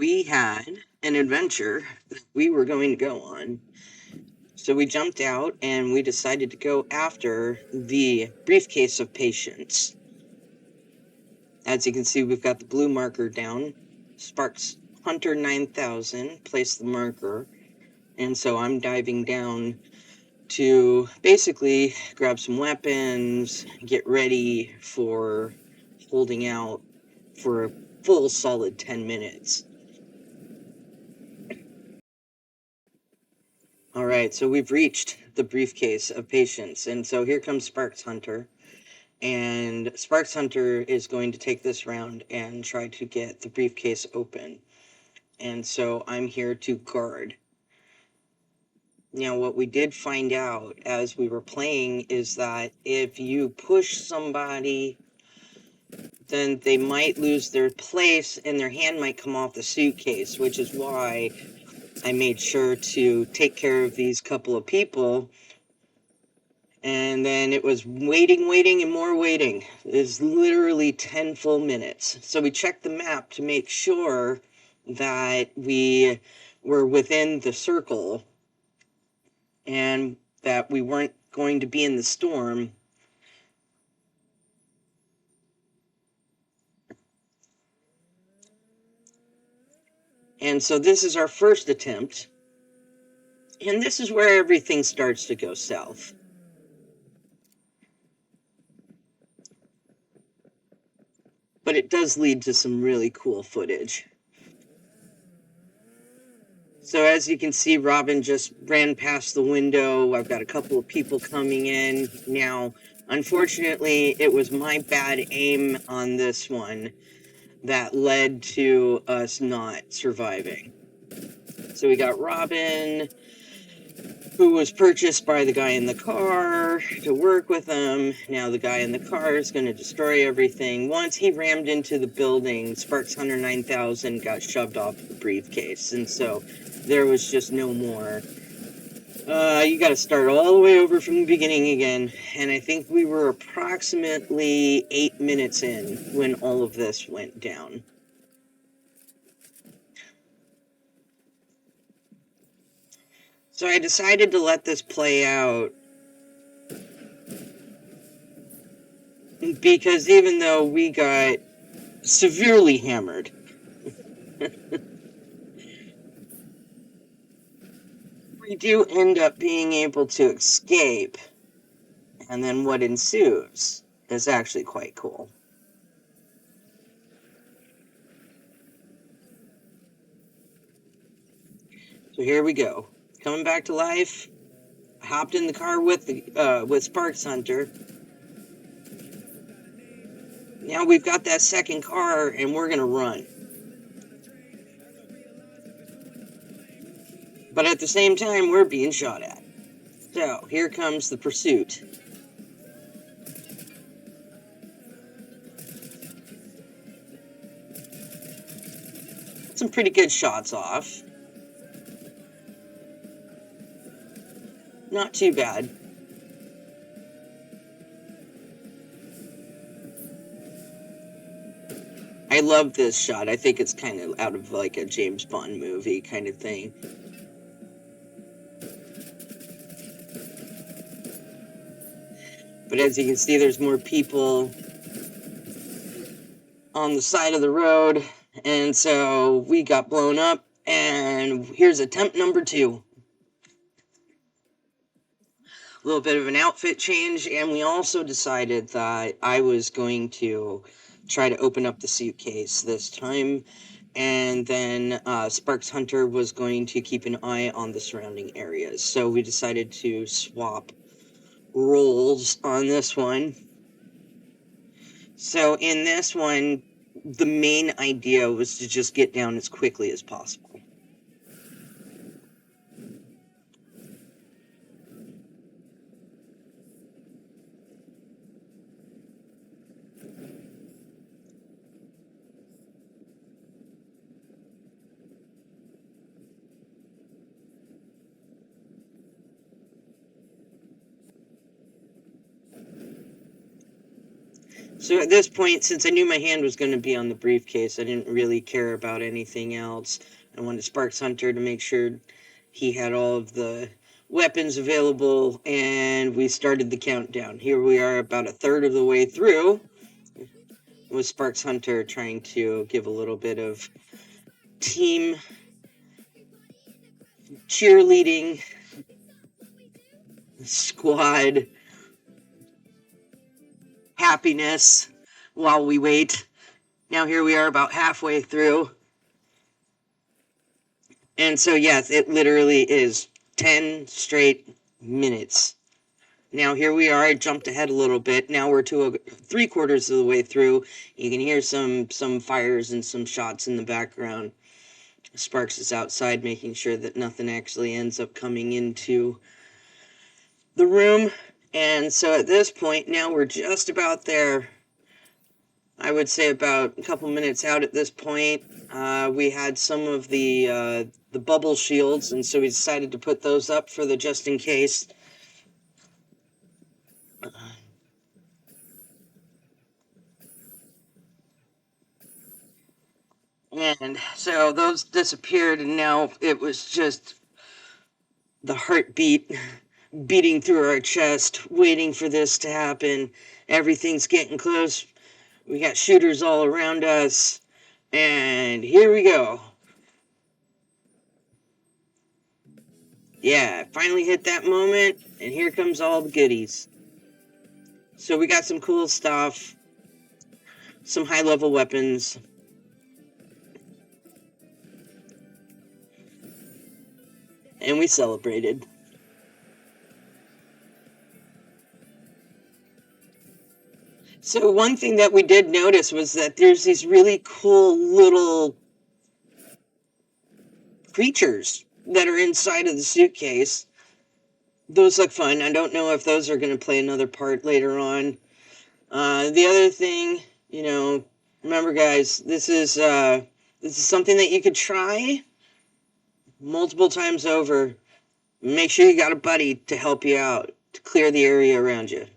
we had an adventure that we were going to go on. So we jumped out and we decided to go after the briefcase of patience. As you can see, we've got the blue marker down. Sparks Hunter 9000 placed the marker. And so I'm diving down to basically grab some weapons, get ready for holding out for a full solid 10 minutes. All right, so we've reached the briefcase of patience, and so here comes Sparks Hunter, and Sparks Hunter is going to take this round and try to get the briefcase open, and so I'm here to guard. Now, what we did find out as we were playing is that if you push somebody, then they might lose their place and their hand might come off the suitcase, which is why I made sure to take care of these couple of people. And then it was waiting, and more waiting. It's literally 10 full minutes. So we checked the map to make sure that we were within the circle and that we weren't going to be in the storm. And so this is our first attempt. And this is where everything starts to go south. But it does lead to some really cool footage. So as you can see, Robin just ran past the window. I've got a couple of people coming in. Now, unfortunately, it was my bad aim on this one that led to us not surviving. So we got Robin, who was purchased by the guy in the car to work with him. Now the guy in the car is going to destroy everything. Once he rammed into the building, Sparks Hunter 9000 got shoved off the briefcase, and so there was just no more. You got to start all the way over from the beginning again, and I think we were approximately 8 minutes in when all of this went down. So I decided to let this play out because even though we got severely hammered, we do end up being able to escape, and then what ensues is actually quite cool. So here we go, coming back to life. I hopped in the car with Sparks Hunter. Now we've got that second car, and we're gonna run. But at the same time, we're being shot at. So here comes the pursuit. Some pretty good shots off. Not too bad. I love this shot. I think it's kind of out of like a James Bond movie kind of thing. But as you can see, there's more people on the side of the road. And so we got blown up. And here's attempt number 2. A little bit of an outfit change. And we also decided that I was going to try to open up the suitcase this time. And then Sparks Hunter was going to keep an eye on the surrounding areas. So we decided to swap roles on this one. So in this one, the main idea was to just get down as quickly as possible. So at this point, since I knew my hand was going to be on the briefcase, I didn't really care about anything else. I wanted Sparks Hunter to make sure he had all of the weapons available, and we started the countdown. Here we are about a third of the way through, with Sparks Hunter trying to give a little bit of team cheerleading, squad happiness while we wait. Now here we are about halfway through. And so, yes, it literally is 10 straight minutes. Now here we are. I jumped ahead a little bit. Now we're to 3/4 of the way through. You can hear some fires and some shots in the background. Sparks is outside making sure that nothing actually ends up coming into the room. And so at this point, now we're just about there. I would say about a couple minutes out at this point. We had some of the bubble shields, and so we decided to put those up for the just in case. And so those disappeared, and now it was just the heartbeat beating through our chest, waiting for this to happen. Everything's getting close. We got shooters all around us, and here we go. Yeah, finally hit that moment, and here comes all the goodies. So we got some cool stuff, some high-level weapons. And we celebrated. So one thing that we did notice was that there's these really cool little creatures that are inside of the suitcase. Those look fun. I don't know if those are going to play another part later on. The other thing, remember guys, this is something that you could try multiple times over. Make sure you got a buddy to help you out, to clear the area around you.